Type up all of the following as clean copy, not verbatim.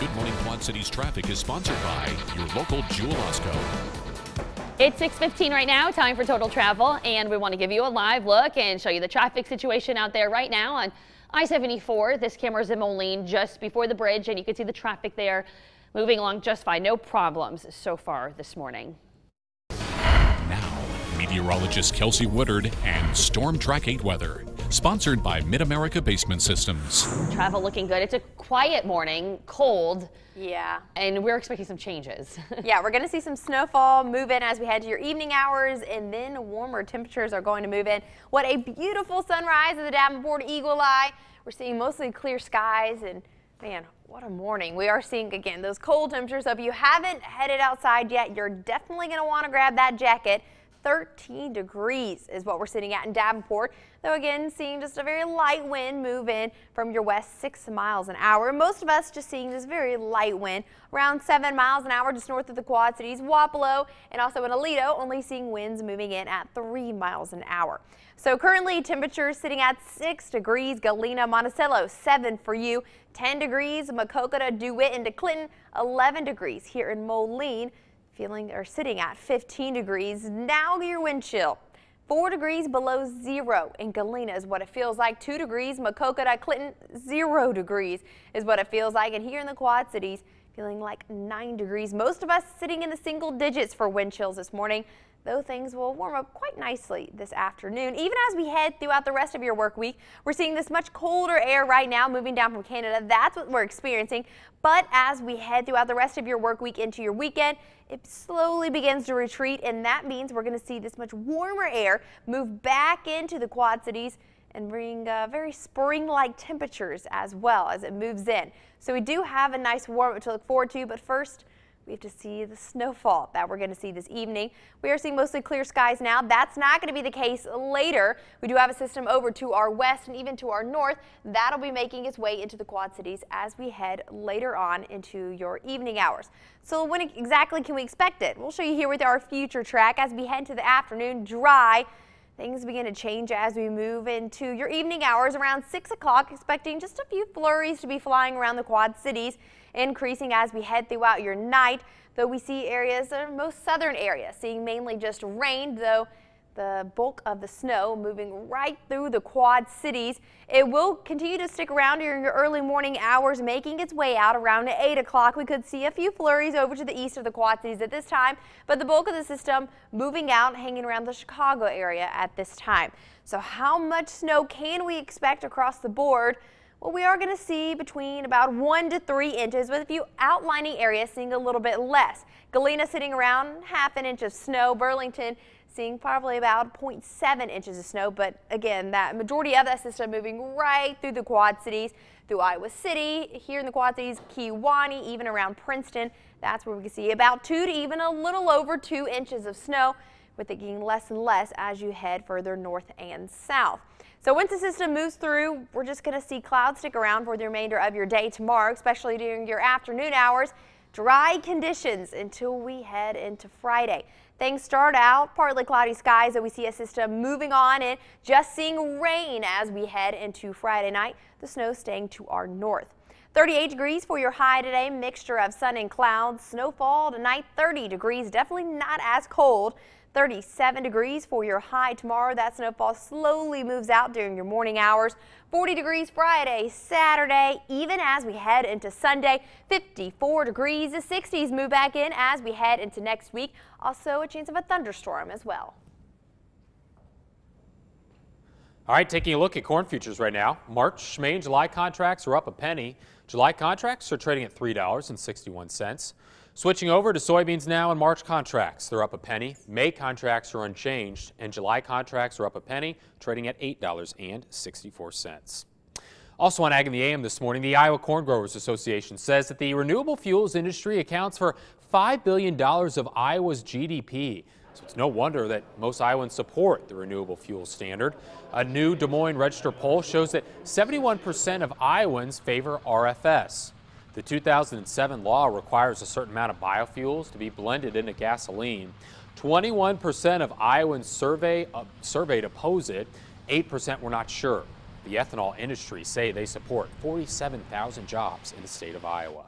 Good Morning Quad Cities traffic is sponsored by your local Jewel Osco. It's 6:15 right now, time for Total Travel, and we want to give you a live look and show you the traffic situation out there right now on I-74. This camera is in Moline just before the bridge, and you can see the traffic there moving along just fine. No problems so far this morning. Now, meteorologist Kelsey Woodard and Storm Track 8 weather. Sponsored by Mid-America Basement Systems. Travel looking good. It's a quiet morning, cold. Yeah. And we're expecting some changes. Yeah, we're going to see some snowfall move in as we head to your evening hours, and then warmer temperatures are going to move in. What a beautiful sunrise at the Davenport Eagle Eye. We're seeing mostly clear skies, and man, what a morning. We are seeing, again, those cold temperatures. So if you haven't headed outside yet, you're definitely going to want to grab that jacket. 13 degrees is what we're sitting at in Davenport, though again seeing just a very light wind move in from your west, 6 miles an hour. Most of us just seeing this very light wind around 7 miles an hour just north of the Quad Cities, Wapello, and also in Aledo, only seeing winds moving in at 3 miles an hour. So currently temperatures sitting at 6 degrees, Galena, Monticello, 7 for you, 10 degrees, Maquoketa, DeWitt, and DeClinton, 11 degrees here in Moline. Sitting at 15 degrees. Now your wind chill. 4 degrees below zero in Galena is what it feels like. 2 degrees, Maquoketa, Clinton, 0 degrees is what it feels like. And here in the Quad Cities, feeling like 9 degrees. Most of us sitting in the single digits for wind chills this morning, though things will warm up quite nicely this afternoon. Even as we head throughout the rest of your work week, we're seeing this much colder air right now moving down from Canada. That's what we're experiencing. But as we head throughout the rest of your work week into your weekend, it slowly begins to retreat, and that means we're going to see this much warmer air move back into the Quad Cities and bring very spring-like temperatures as well as it moves in. So we do have a nice warm-up to look forward to, but first, we have to see the snowfall that we're going to see this evening. We are seeing mostly clear skies now. That's not going to be the case later. We do have a system over to our west and even to our north. That'll be making its way into the Quad Cities as we head later on into your evening hours. So when exactly can we expect it? We'll show you here with our future track as we head to the afternoon. Dry. Things begin to change as we move into your evening hours around 6 o'clock, expecting just a few flurries to be flying around the Quad Cities, increasing as we head throughout your night, though we see areas, most southern areas, seeing mainly just rain, though the bulk of the snow moving right through the Quad Cities. It will continue to stick around during your early morning hours, making its way out around 8 o'clock. We could see a few flurries over to the east of the Quad Cities at this time, but the bulk of the system moving out, hanging around the Chicago area at this time. So how much snow can we expect across the board? Well, we are going to see between about 1 to 3 inches, with a few outlining areas seeing a little bit less. Galena sitting around ½ an inch of snow. Burlington seeing probably about 0.7 inches of snow, but again, that majority of that system moving right through the Quad Cities, through Iowa City, here in the Quad Cities, Kewaunee, even around Princeton. That's where we can see about 2 to even a little over 2 inches of snow, with it getting less and less as you head further north and south. So once the system moves through, we're just going to see clouds stick around for the remainder of your day tomorrow, especially during your afternoon hours. Dry conditions until we head into Friday. Things start out partly cloudy skies, and we see a system moving on in, just seeing rain as we head into Friday night. The snow staying to our north. 38 degrees for your high today, mixture of sun and clouds. Snowfall tonight, 30 degrees, definitely not as cold. 37 degrees for your high tomorrow. That snowfall slowly moves out during your morning hours. 40 degrees Friday, Saturday, even as we head into Sunday. 54 degrees. The 60s move back in as we head into next week. Also a chance of a thunderstorm as well. All right, taking a look at corn futures right now. March, May, and July contracts are up a penny. July contracts are trading at $3.61. Switching over to soybeans now and March contracts, they're up a penny. May contracts are unchanged, and July contracts are up a penny, trading at $8.64. Also on Ag in the AM this morning, the Iowa Corn Growers Association says that the renewable fuels industry accounts for $5 billion of Iowa's GDP. So it's no wonder that most Iowans support the renewable fuel standard. A new Des Moines Register poll shows that 71% of Iowans favor RFS. The 2007 law requires a certain amount of biofuels to be blended into gasoline. 21% of Iowans surveyed oppose it. 8% were not sure. The ethanol industry say they support 47,000 jobs in the state of Iowa.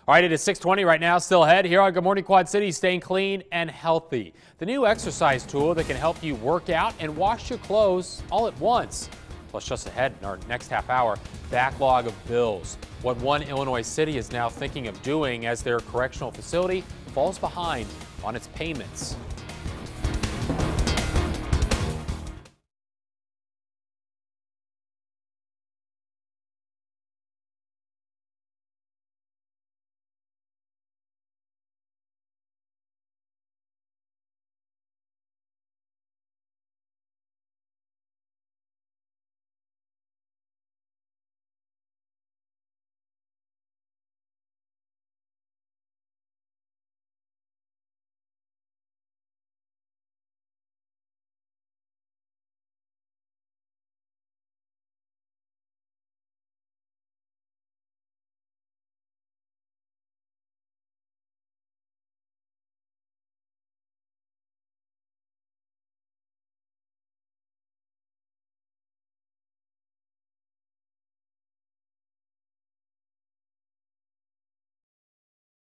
All right, it is 6:20 right now, still ahead here on Good Morning Quad City, staying clean and healthy. The new exercise tool that can help you work out and wash your clothes all at once. Plus, just ahead in our next half hour, backlog of bills. What one Illinois city is now thinking of doing as their correctional facility falls behind on its payments.